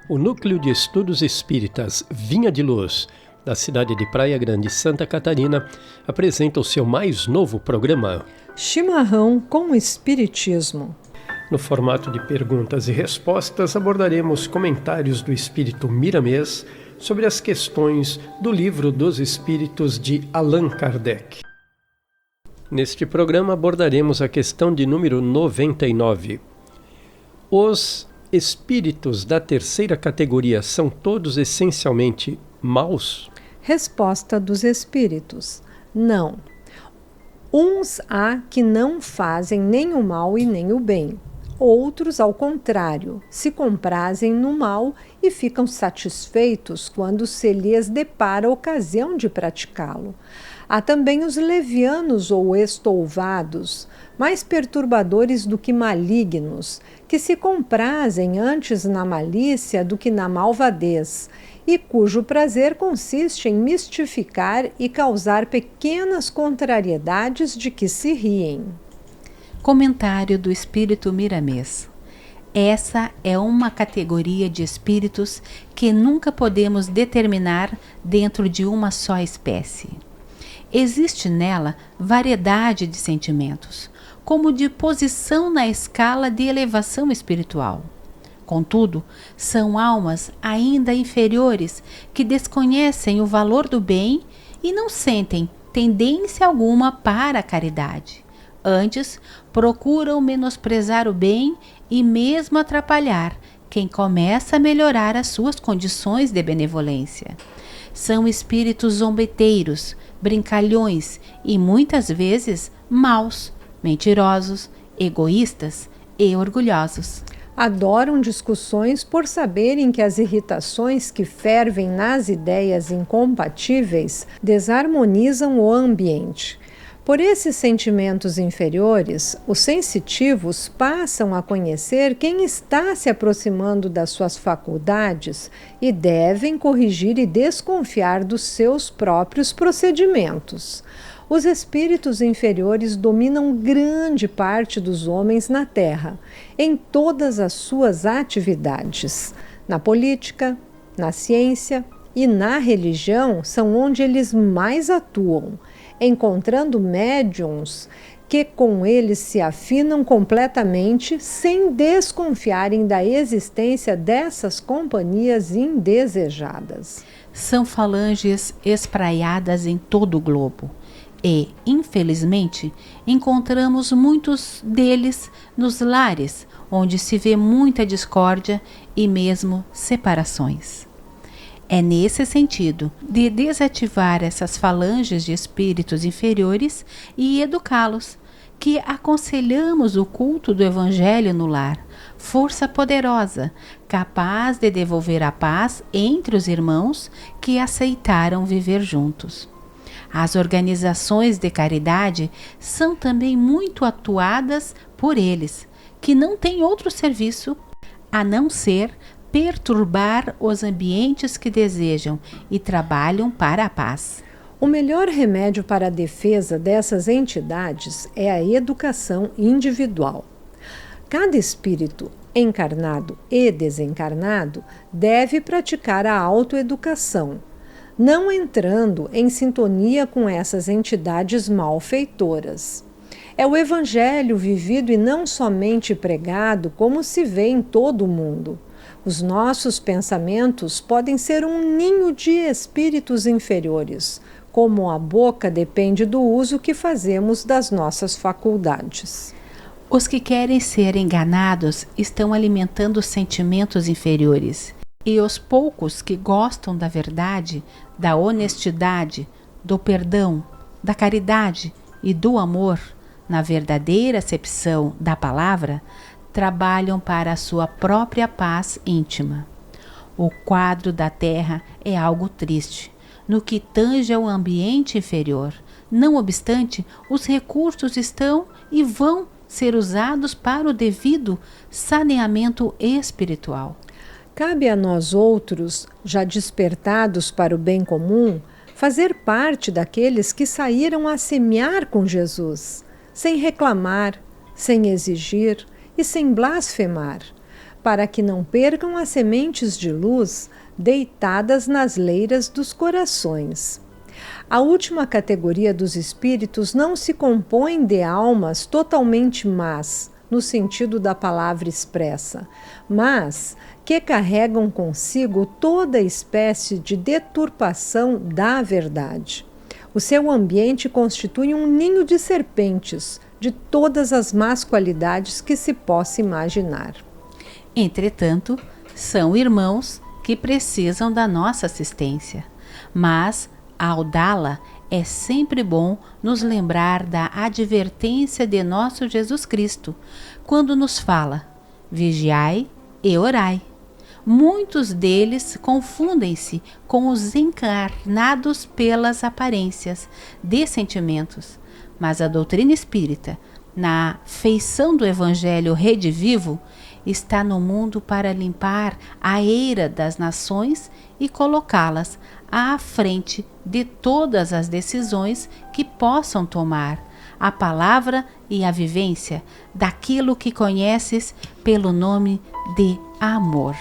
O Núcleo de Estudos Espíritas Vinha de Luz, da cidade de Praia Grande, Santa Catarina, apresenta o seu mais novo programa, Chimarrão com Espiritismo. No formato de perguntas e respostas, abordaremos comentários do espírito Miramês sobre as questões do Livro dos Espíritos de Allan Kardec. Neste programa abordaremos a questão de número 99. Os espíritos da terceira categoria são todos essencialmente maus? Resposta dos espíritos: não. Uns há que não fazem nem o mal e nem o bem. Outros, ao contrário, se comprazem no mal e ficam satisfeitos quando se lhes depara a ocasião de praticá-lo. Há também os levianos ou estouvados, mais perturbadores do que malignos, que se comprazem antes na malícia do que na malvadez, e cujo prazer consiste em mistificar e causar pequenas contrariedades de que se riem. Comentário do Espírito Miramês. Essa é uma categoria de espíritos que nunca podemos determinar dentro de uma só espécie. Existe nela variedade de sentimentos, como de posição na escala de elevação espiritual. Contudo, são almas ainda inferiores que desconhecem o valor do bem e não sentem tendência alguma para a caridade. Antes, procuram menosprezar o bem e mesmo atrapalhar quem começa a melhorar as suas condições de benevolência. São espíritos zombeteiros, brincalhões e muitas vezes maus, mentirosos, egoístas e orgulhosos. Adoram discussões por saberem que as irritações que fervem nas ideias incompatíveis desarmonizam o ambiente. Por esses sentimentos inferiores, os sensitivos passam a conhecer quem está se aproximando das suas faculdades e devem corrigir e desconfiar dos seus próprios procedimentos. Os espíritos inferiores dominam grande parte dos homens na Terra, em todas as suas atividades. Na política, na ciência e na religião são onde eles mais atuam, encontrando médiuns que com eles se afinam completamente sem desconfiarem da existência dessas companhias indesejadas. São falanges espraiadas em todo o globo e, infelizmente, encontramos muitos deles nos lares, onde se vê muita discórdia e mesmo separações. É nesse sentido de desativar essas falanges de espíritos inferiores e educá-los, que aconselhamos o culto do Evangelho no lar, força poderosa, capaz de devolver a paz entre os irmãos que aceitaram viver juntos. As organizações de caridade são também muito atuadas por eles, que não têm outro serviço a não ser perturbar os ambientes que desejam e trabalham para a paz. O melhor remédio para a defesa dessas entidades é a educação individual. Cada espírito, encarnado e desencarnado, deve praticar a autoeducação, não entrando em sintonia com essas entidades malfeitoras. É o Evangelho vivido e não somente pregado, como se vê em todo o mundo. Os nossos pensamentos podem ser um ninho de espíritos inferiores, como a boca depende do uso que fazemos das nossas faculdades. Os que querem ser enganados estão alimentando sentimentos inferiores, e os poucos que gostam da verdade, da honestidade, do perdão, da caridade e do amor, na verdadeira acepção da palavra, trabalham para a sua própria paz íntima. O quadro da Terra é algo triste, no que tange ao ambiente inferior. Não obstante, os recursos estão e vão ser usados para o devido saneamento espiritual. Cabe a nós outros, já despertados para o bem comum, fazer parte daqueles que saíram a semear com Jesus, sem reclamar, sem exigir e sem blasfemar, para que não percam as sementes de luz deitadas nas leiras dos corações. A última categoria dos espíritos não se compõe de almas totalmente más, no sentido da palavra expressa, mas que carregam consigo toda espécie de deturpação da verdade. O seu ambiente constitui um ninho de serpentes, de todas as más qualidades que se possa imaginar. Entretanto, são irmãos que precisam da nossa assistência, mas, ao dá-la, é sempre bom nos lembrar da advertência de nosso Jesus Cristo, quando nos fala: vigiai e orai. Muitos deles confundem-se com os encarnados pelas aparências de sentimentos, mas a doutrina espírita, na feição do Evangelho redivivo, está no mundo para limpar a eira das nações e colocá-las à frente de todas as decisões que possam tomar, a palavra e a vivência daquilo que conheces pelo nome de amor.